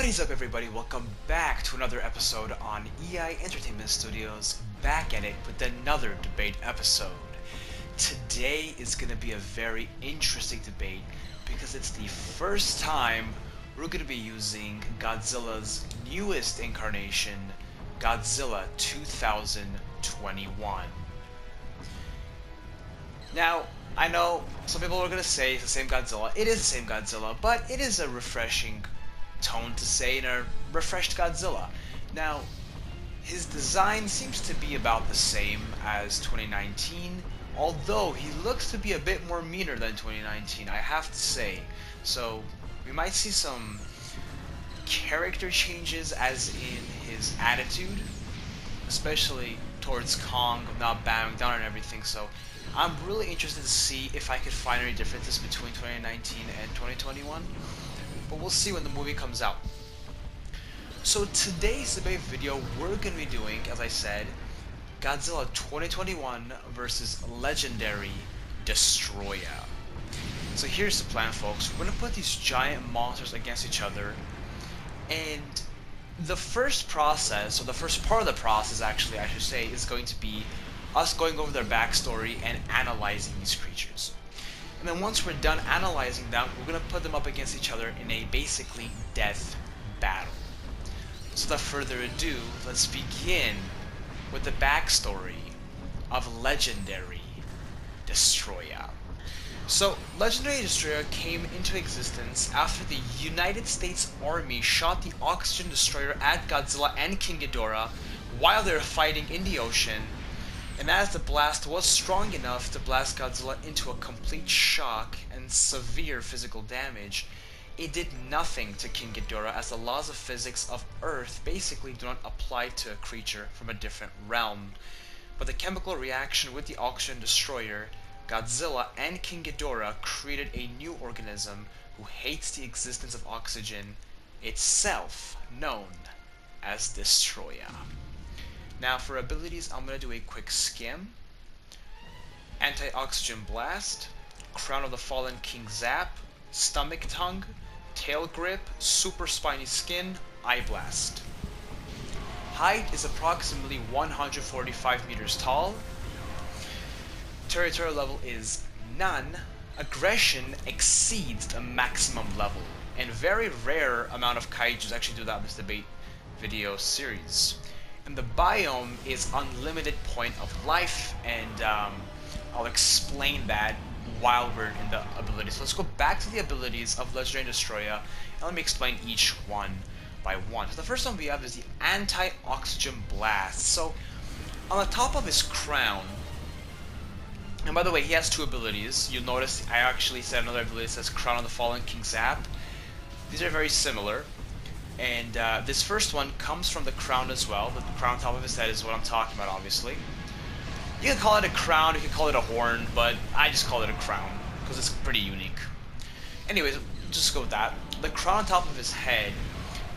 What is up, everybody? Welcome back to another episode on EI Entertainment Studios, back at it with another debate episode. Today is going to be a very interesting debate because it's the first time we're going to be using Godzilla's newest incarnation, Godzilla 2021. Now, I know some people are going to say it's the same Godzilla. It is the same Godzilla, but it is a refreshing tone to say in a refreshed Godzilla. Now, his design seems to be about the same as 2019, although he looks to be a bit more meaner than 2019, I have to say. So, we might see some character changes as in his attitude, especially towards Kong, not bowing down and everything. So, I'm really interested to see if I could find any differences between 2019 and 2021. But we'll see when the movie comes out. So today's debate video, we're going to be doing, as I said, Godzilla 2021 versus legendary Destoroyah. So here's the plan, folks. We're going to put these giant monsters against each other, and the first process, or the first part of the process actually, I should say, is going to be us going over their backstory and analyzing these creatures. And then once we're done analyzing them, we're going to put them up against each other in a basically death battle. So without further ado, let's begin with the backstory of legendary Destoroyah. So, legendary Destoroyah came into existence after the United States Army shot the oxygen destroyer at Godzilla and King Ghidorah while they were fighting in the ocean. And as the blast was strong enough to blast Godzilla into a complete shock and severe physical damage, it did nothing to King Ghidorah, as the laws of physics of Earth basically do not apply to a creature from a different realm. But the chemical reaction with the oxygen destroyer, Godzilla and King Ghidorah created a new organism who hates the existence of oxygen itself, known as Destoroyah. Now for abilities, I'm going to do a quick skim. Anti-Oxygen Blast, Crown of the Fallen King Zap, Stomach Tongue, Tail Grip, Super Spiny Skin, Eye Blast. Height is approximately 145 meters tall. Territorial level is none. Aggression exceeds the maximum level. And very rare amount of kaijus actually do that in this debate video series. And the biome is unlimited point of life, and I'll explain that while we're in the abilities. So let's go back to the abilities of Legendary Destoroyah, and let me explain each one by one. So the first one we have is the Anti-Oxygen Blast. So on the top of his crown, and by the way, he has two abilities. You'll notice I actually said another ability that says Crown of the Fallen King Zap. These are very similar. And this first one comes from the crown as well. The crown on top of his head is what I'm talking about, obviously. You can call it a crown, you can call it a horn, but I just call it a crown because it's pretty unique. Anyways, just go with that. The crown on top of his head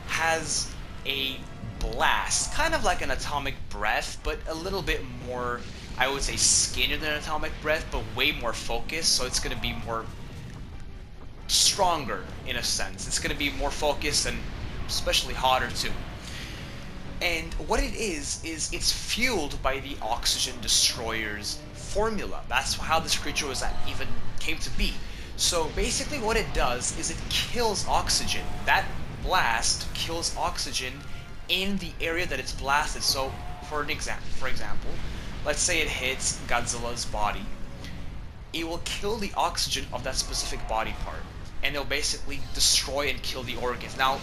has a blast, kind of like an atomic breath, but a little bit more, I would say, skinnier than an atomic breath, but way more focused, so it's going to be more stronger in a sense. It's going to be more focused and especially hotter too. And what it is it's fueled by the oxygen destroyer's formula. That's how this creature was even came to be. So basically what it does is it kills oxygen. That blast kills oxygen in the area that it's blasted. So for example, let's say it hits Godzilla's body. It will kill the oxygen of that specific body part, and it'll basically destroy and kill the organs. Now,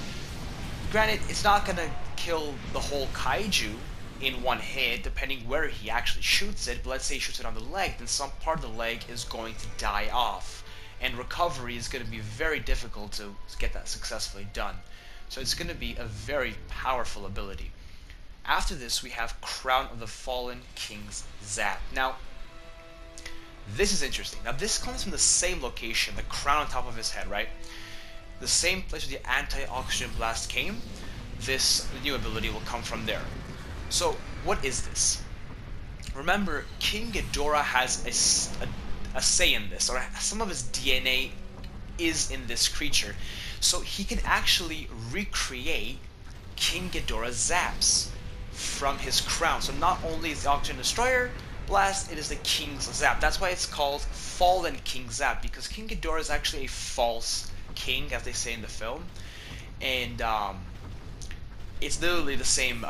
granted, it's not going to kill the whole kaiju in one hit, depending where he actually shoots it, but let's say he shoots it on the leg, then some part of the leg is going to die off, and recovery is going to be very difficult to get that successfully done. So it's going to be a very powerful ability. After this, we have Crown of the Fallen King's Zap. Now, this is interesting. Now, this comes from the same location, the crown on top of his head, right? The same place where the Anti-Oxygen Blast came, this new ability will come from there. So, what is this? Remember, King Ghidorah has a say in this, or some of his DNA is in this creature. So he can actually recreate King Ghidorah's zaps from his crown. So not only is the Oxygen Destroyer blast, it is the King's zap. That's why it's called Fallen King Zap, because King Ghidorah is actually a false king, as they say in the film. And it's literally the same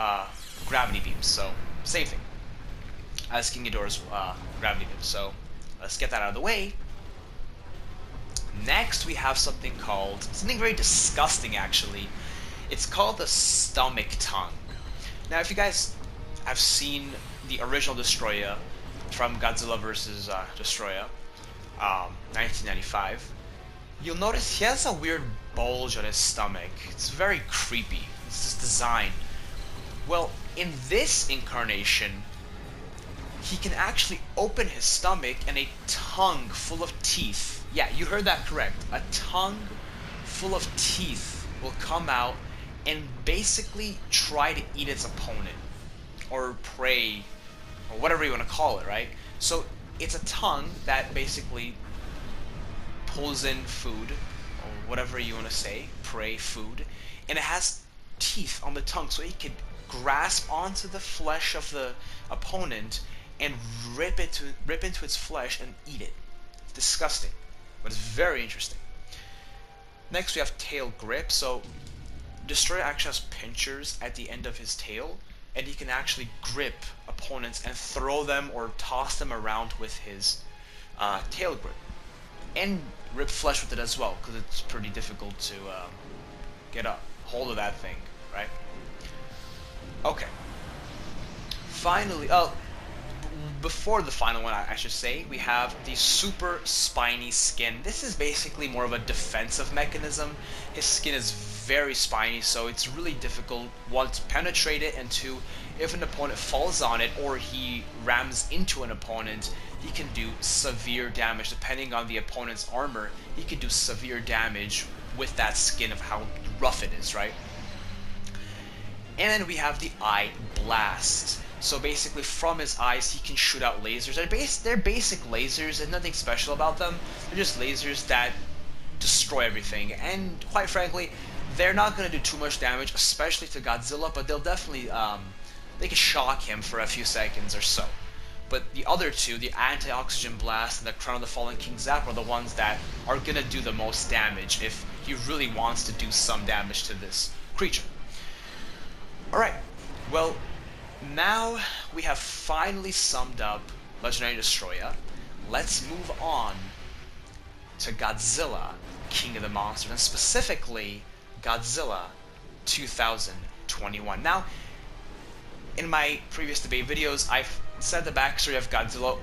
gravity beam, so same thing as King Ghidorah's gravity beam. So let's get that out of the way. Next, we have something very disgusting actually. It's called the stomach tongue. Now, if you guys have seen the original Destoroyah from Godzilla vs. Destoroyah, 1995, you'll notice he has a weird bulge on his stomach. It's very creepy. It's this design. Well, in this incarnation, he can actually open his stomach and a tongue full of teeth. Yeah, you heard that correct. A tongue full of teeth will come out and basically try to eat its opponent, or prey, or whatever you want to call it, right? So it's a tongue that basically pulls in food, or whatever you want to say, prey, food, and it has teeth on the tongue, so it can grasp onto the flesh of the opponent and rip into its flesh and eat it. It's disgusting, but it's very interesting. Next, we have tail grip. So Destroyer actually has pinchers at the end of his tail, and he can actually grip opponents and throw them or toss them around with his tail grip, and rip flesh with it as well, because it's pretty difficult to get a hold of that thing, right? Okay. Finally, before the final one, I should say, we have the super spiny skin. This is basically more of a defensive mechanism. His skin is very spiny, so it's really difficult, one, to penetrate it, and two, if an opponent falls on it or he rams into an opponent, he can do severe damage. Depending on the opponent's armor, he can do severe damage with that skin of how rough it is, right? And then we have the Eye Blast. So basically, from his eyes, he can shoot out lasers. They're basic lasers, and nothing special about them. They're just lasers that destroy everything. And quite frankly, they're not going to do too much damage, especially to Godzilla, but they'll definitely, they can shock him for a few seconds or so. But the other two, the Anti-Oxygen Blast and the Crown of the Fallen King Zap, are the ones that are going to do the most damage if he really wants to do some damage to this creature. Alright, well, now we have finally summed up Legendary Destoroyah. Let's move on to Godzilla, King of the Monsters, and specifically Godzilla 2021. Now, in my previous debate videos, I've said the backstory of Godzilla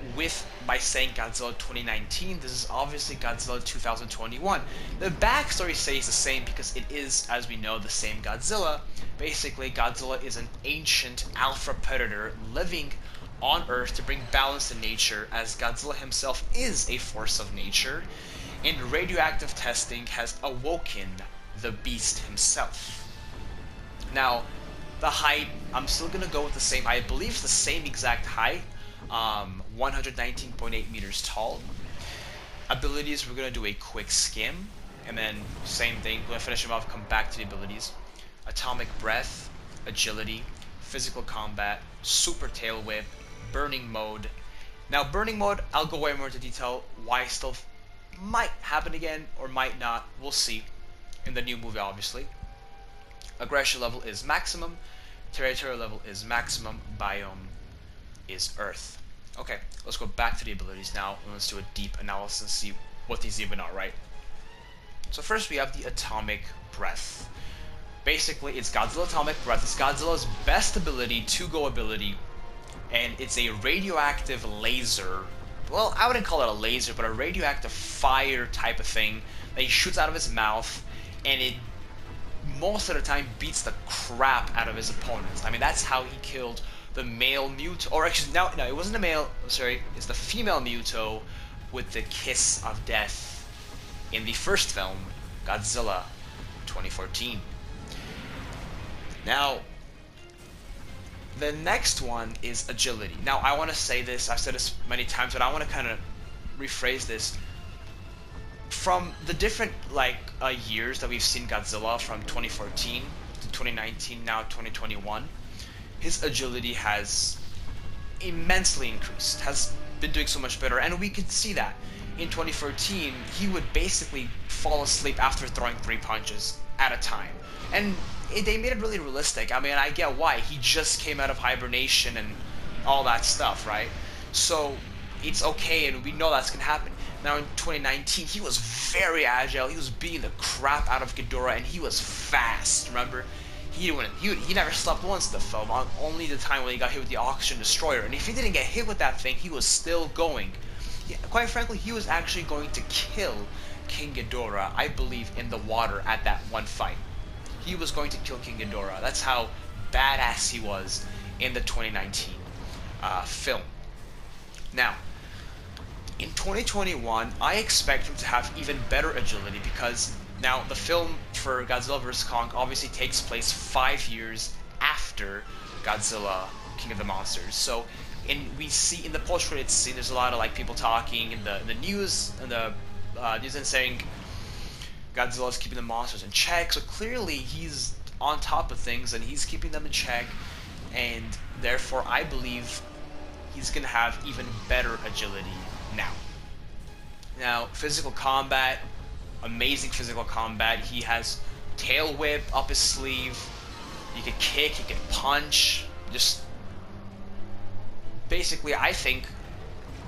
by saying Godzilla 2019. This is obviously Godzilla 2021. The backstory stays the same because it is, as we know, the same Godzilla. Basically, Godzilla is an ancient alpha predator living on Earth to bring balance to nature, as Godzilla himself is a force of nature, and radioactive testing has awoken the beast himself. Now, the height, I'm still going to go with the same, I believe it's the same exact height, 119.8 meters tall. Abilities, we're going to do a quick skim, and then same thing, we're going to finish them off, come back to the abilities. Atomic Breath, Agility, Physical Combat, Super Tail Whip, Burning Mode. Now, Burning Mode, I'll go way more into detail why still might happen again, or might not, we'll see in the new movie, obviously. Aggression level is maximum, Territorial level is maximum, Biome is Earth. Okay, let's go back to the abilities now, and let's do a deep analysis and see what these even are, right? So first we have the Atomic Breath. Basically, it's Godzilla Atomic Breath. It's Godzilla's best ability, 2-go ability, and it's a radioactive laser. Well, I wouldn't call it a laser, but a radioactive fire type of thing that he shoots out of his mouth, and it most of the time beats the crap out of his opponents. I mean, that's how he killed the male Muto, or actually, no, it wasn't the male, sorry, it's the female Muto with the kiss of death in the first film, Godzilla 2014. Now, the next one is Agility. Now, I want to say this, I've said this many times, but I want to kind of rephrase this. from the different years that we've seen Godzilla from 2014 to 2019, now 2021, his agility has immensely increased, has been doing so much better, and we could see that. In 2014, he would basically fall asleep after throwing 3 punches at a time. And they made it really realistic. I mean, I get why. He just came out of hibernation and all that stuff, right? So it's okay, and we know that's going to happen. Now in 2019, he was very agile. He was beating the crap out of Ghidorah, and he was fast. Remember, he never slept once in the film. Only the time when he got hit with the Oxygen Destroyer. And if he didn't get hit with that thing, he was still going. Yeah, quite frankly, he was actually going to kill King Ghidorah, I believe, in the water at that one fight. He was going to kill King Ghidorah. That's how badass he was in the 2019 film. Now, in 2021, I expect him to have even better agility because now the film for Godzilla vs. Kong obviously takes place 5 years after Godzilla King of the Monsters. So we see in the post-credits scene, there's a lot of people talking in the news and the news and saying Godzilla's keeping the monsters in check. So clearly he's on top of things and he's keeping them in check, and therefore I believe he's gonna have even better agility now. Now, physical combat, amazing physical combat. He has tail whip up his sleeve. He can kick, he can punch. Just basically, I think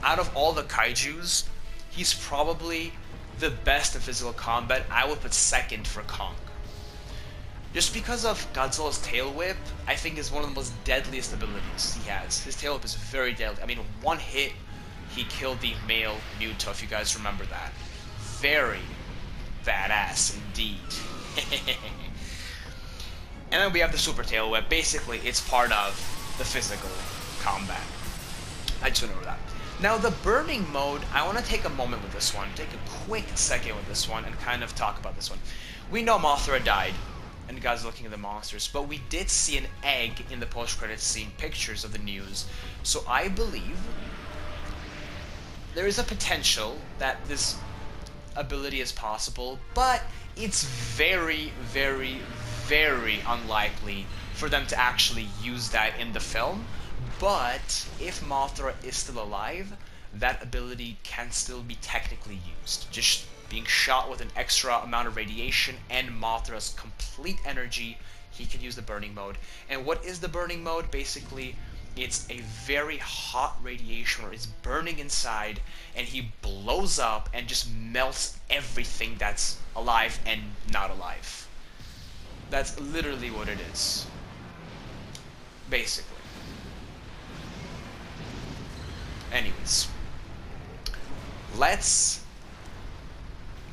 out of all the kaijus, he's probably the best in physical combat. I would put second for Kong. Just because of Godzilla's tail whip, I think is one of the most deadliest abilities he has. His tail whip is very deadly. I mean, one hit, he killed the male Muto, if you guys remember that. Very badass indeed. And then we have the super tail whip. Basically, it's part of the physical combat. I just went over that. Now, the burning mode, I want to take a moment with this one. Take a quick second with this one and kind of talk about this one. We know Mothra died in Godzilla King of the Monsters, but we did see an egg in the post-credits scene, pictures of the news. So I believe there is a potential that this ability is possible, but it's very, very, very unlikely for them to actually use that in the film. But if Mothra is still alive, that ability can still be technically used. Just being shot with an extra amount of radiation and Mothra's complete energy, he can use the burning mode. And what is the burning mode? Basically, it's a very hot radiation where it's burning inside and he blows up and just melts everything that's alive and not alive. That's literally what it is. Basically. Anyways, let's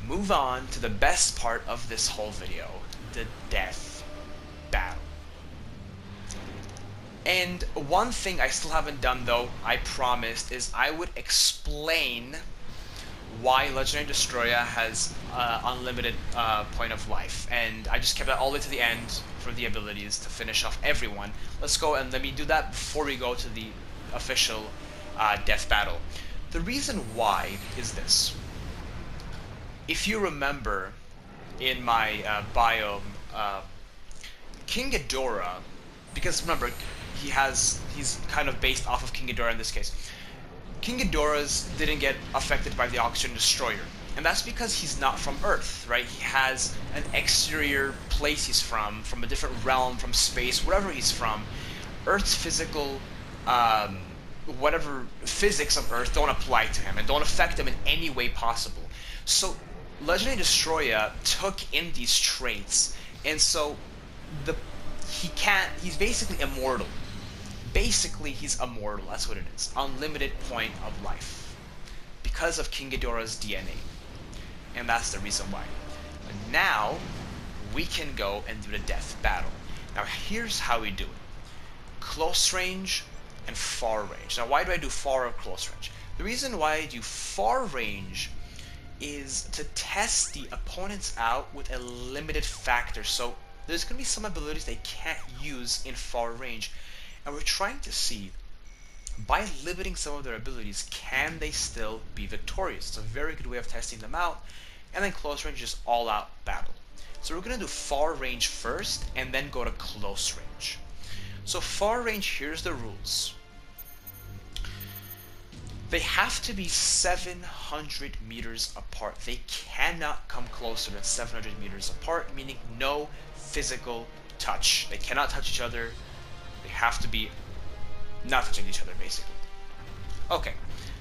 move on to the best part of this whole video, the death battle. And one thing I still haven't done though, I promised, is I would explain why Legendary Destoroyah has unlimited point of life. And I just kept that all the way to the end for the abilities to finish off everyone. Let's go and let me do that before we go to the official death battle. The reason why is this. If you remember in my Biome, King Ghidorah, because remember, he's kind of based off of King Ghidorah in this case. King Ghidorah's didn't get affected by the Oxygen Destroyer, and that's because he's not from Earth, right? He has an exterior place he's from a different realm, from space, wherever he's from. Earth's physical, whatever physics of Earth don't apply to him and don't affect him in any way possible. So Legendary Destoroyah took in these traits, and so he's basically immortal. Basically, he's immortal, that's what it is. Unlimited point of life. Because of King Ghidorah's DNA. And that's the reason why. But now, we can go and do the death battle. Now, here's how we do it. Close range and far range. Now, why do I do far or close range? The reason why I do far range is to test the opponents out with a limited factor. So, there's going to be some abilities they can't use in far range. And we're trying to see, by limiting some of their abilities, can they still be victorious? It's a very good way of testing them out. and then close range is all out battle. So we're gonna do far range first, and then go to close range. So far range, here's the rules. They have to be 700 meters apart. They cannot come closer than 700 meters apart, meaning no physical touch. They cannot touch each other. They have to be not touching each other, basically. Okay,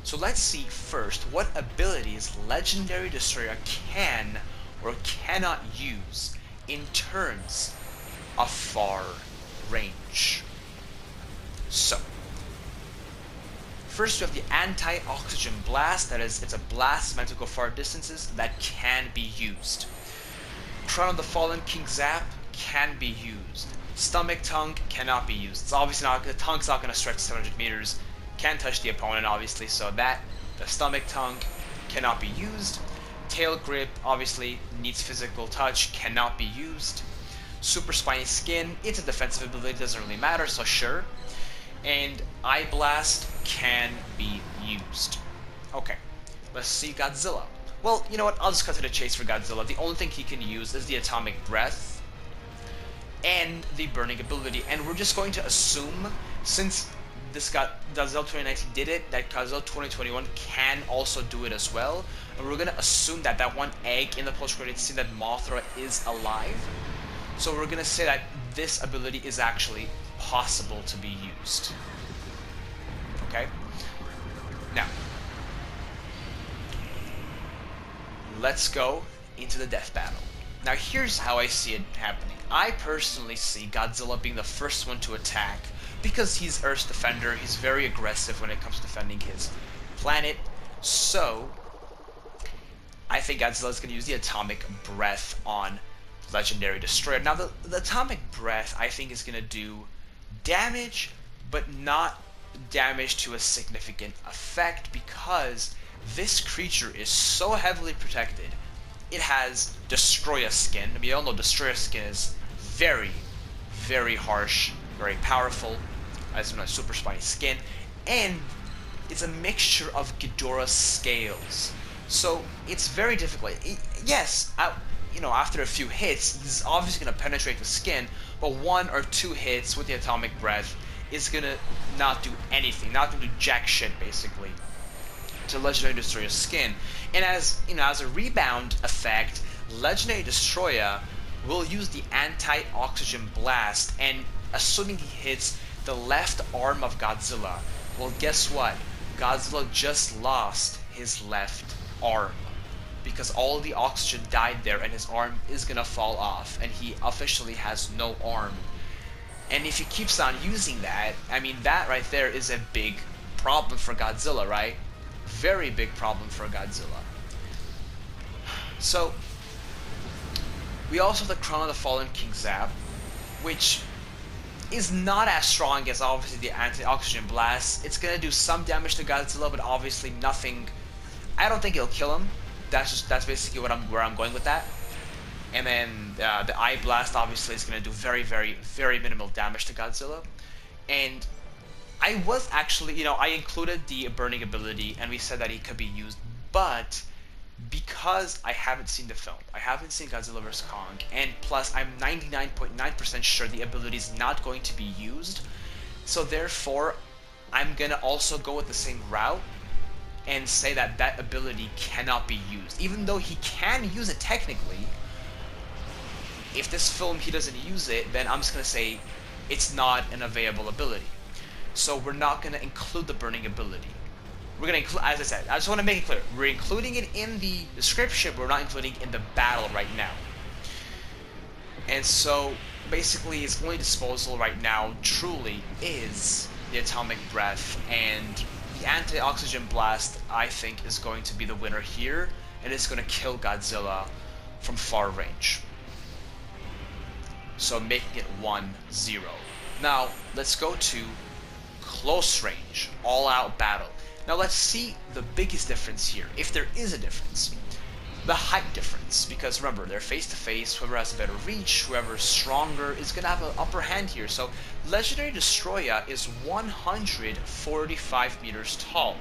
so let's see first what abilities Legendary Destroyer can or cannot use in terms of far range. So, first, we have the anti-oxygen blast. That is, it's a blast meant to go far distances that can be used. Crown of the Fallen King Zap can be used. Stomach Tongue cannot be used. It's obviously not, the tongue's not going to stretch 700 meters. Can't touch the opponent, obviously, so that, the Stomach Tongue cannot be used. Tail Grip, obviously, needs physical touch, cannot be used. Super Spiny Skin, it's a defensive ability, doesn't really matter, so sure. And Eye Blast can be used. Okay, let's see Godzilla. Well, you know what, I'll just cut to the chase for Godzilla. The only thing he can use is the Atomic Breath and the Burning ability, and we're just going to assume, since this Godzilla 2019 did it, that Godzilla 2021 can also do it as well, and we're going to assume that that one egg in the post-credits scene, that Mothra is alive. So we're going to say that this ability is actually possible to be used. Okay? Now, let's go into the death battle. Now here's how I see it happening. I personally see Godzilla being the first one to attack because he's Earth's defender. He's very aggressive when it comes to defending his planet. So, I think Godzilla's going to use the Atomic Breath on Legendary Destroyer. Now, the Atomic Breath, I think, is going to do damage, but not damage to a significant effect, because this creature is so heavily protected. It has Destoroyah skin. We all know Destoroyah skin is very, very harsh, very powerful, as well as Super Spiny skin, and it's a mixture of Ghidorah scales. So it's very difficult. Yes, you know, after a few hits, he's obviously going to penetrate the skin, but 1 or 2 hits with the Atomic Breath is going to not do anything, not going to do jack shit, basically, to Legendary Destroyer's skin. And as, you know, as a rebound effect, Legendary Destroyer will use the anti-oxygen blast, and assuming he hits the left arm of Godzilla, well, guess what? Godzilla just lost his left arm, because all the oxygen died there and his arm is gonna fall off, and he officially has no arm. And if he keeps on using that, I mean, that right there is a big problem for Godzilla, right? Very big problem for Godzilla. So, we also have the Crown of the Fallen King Zap, which is not as strong as obviously the anti-oxygen blast. It's gonna do some damage to Godzilla, but obviously nothing. I don't think it'll kill him. That's basically where I'm going with that. And then the Eye Blast obviously is gonna do very, very, very minimal damage to Godzilla. And I was actually, you know, I included the burning ability, and we said that it could be used, but because I haven't seen the film, I haven't seen Godzilla vs. Kong, and plus I'm 99.9% sure the ability is not going to be used, so therefore I'm gonna also go with the same route and say that that ability cannot be used. Even though he can use it technically, if this film he doesn't use it, then I'm just gonna say it's not an available ability. So we're not gonna include the burning ability. We're gonna include, as I said, I just want to make it clear, we're including it in the description, but we're not including it in the battle right now. And so basically his only disposal right now truly is the Atomic Breath, and the anti-oxygen blast I think is going to be the winner here, and it's going to kill Godzilla from far range. So making it 1-0. Now let's go to close range, all-out battle. Now let's see the biggest difference here, if there is a difference. The height difference, because remember, they're face-to-face, whoever has a better reach, whoever's stronger is going to have an upper hand here. So Legendary Destroyer is 145 meters tall,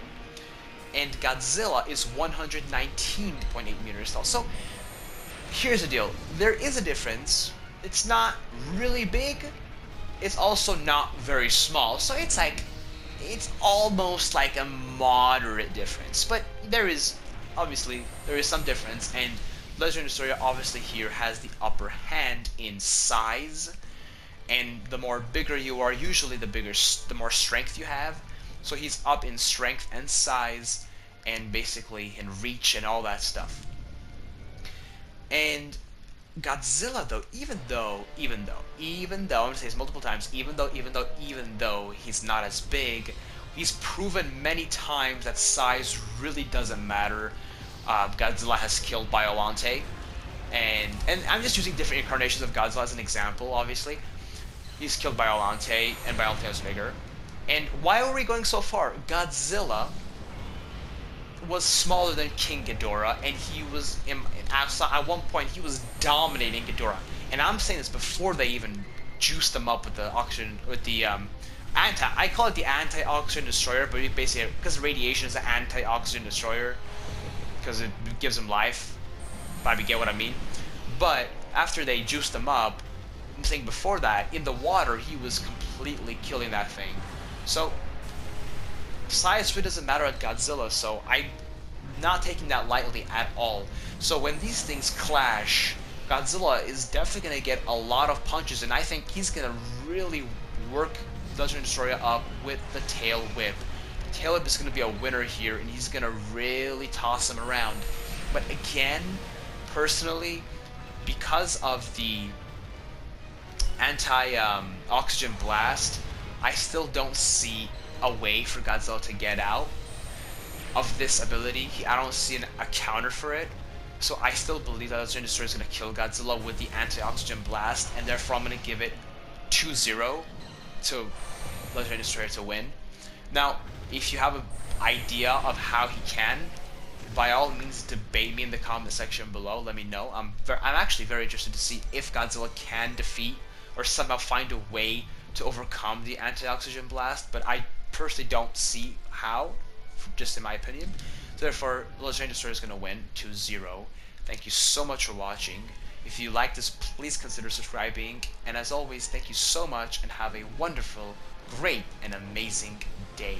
and Godzilla is 119.8 meters tall. So here's the deal. There is a difference. It's not really big. It's also not very small. So it's like, it's almost like a moderate difference. But there is, obviously, there is some difference. And Legend of Destoroyah obviously here has the upper hand in size. And the more bigger you are, usually the more strength you have. So he's up in strength and size, and basically in reach and all that stuff. And Godzilla, though, even though, I'm gonna say this multiple times, even though he's not as big, he's proven many times that size really doesn't matter. Godzilla has killed Biolante, and I'm just using different incarnations of Godzilla as an example, obviously. He's killed Biolante, and Biolante was bigger. And why are we going so far? Godzilla was smaller than King Ghidorah, and he was at one point he was dominating Ghidorah. And I'm saying this before they even juiced them up with the oxygen, with the I call it the anti-oxygen destroyer, but basically because radiation is an anti-oxygen destroyer because it gives him life. If you get what I mean. But after they juiced them up, I'm saying before that, in the water he was completely killing that thing. So size really doesn't matter at Godzilla, so I'm not taking that lightly at all. So when these things clash, Godzilla is definitely going to get a lot of punches, and I think he's going to really work Legend of Destoroyah up with the tail whip. The tail whip is going to be a winner here, and he's going to really toss him around. But again, personally, because of the anti-oxygen blast, I still don't see a way for Godzilla to get out of this ability. I don't see a counter for it. So I still believe that Legend of Destoroyah is going to kill Godzilla with the anti-oxygen blast, and therefore I'm going to give it 2-0 to Legend of Destoroyah to win. Now, if you have an idea of how he can, by all means debate me in the comment section below. Let me know. I'm actually very interested to see if Godzilla can defeat or somehow find a way to overcome the anti-oxygen blast, but I personally don't see how, just in my opinion. So therefore, Legend of Destoroyah is going to win 2-0. Thank you so much for watching. If you like this, please consider subscribing. And as always, thank you so much and have a wonderful, great, and amazing day.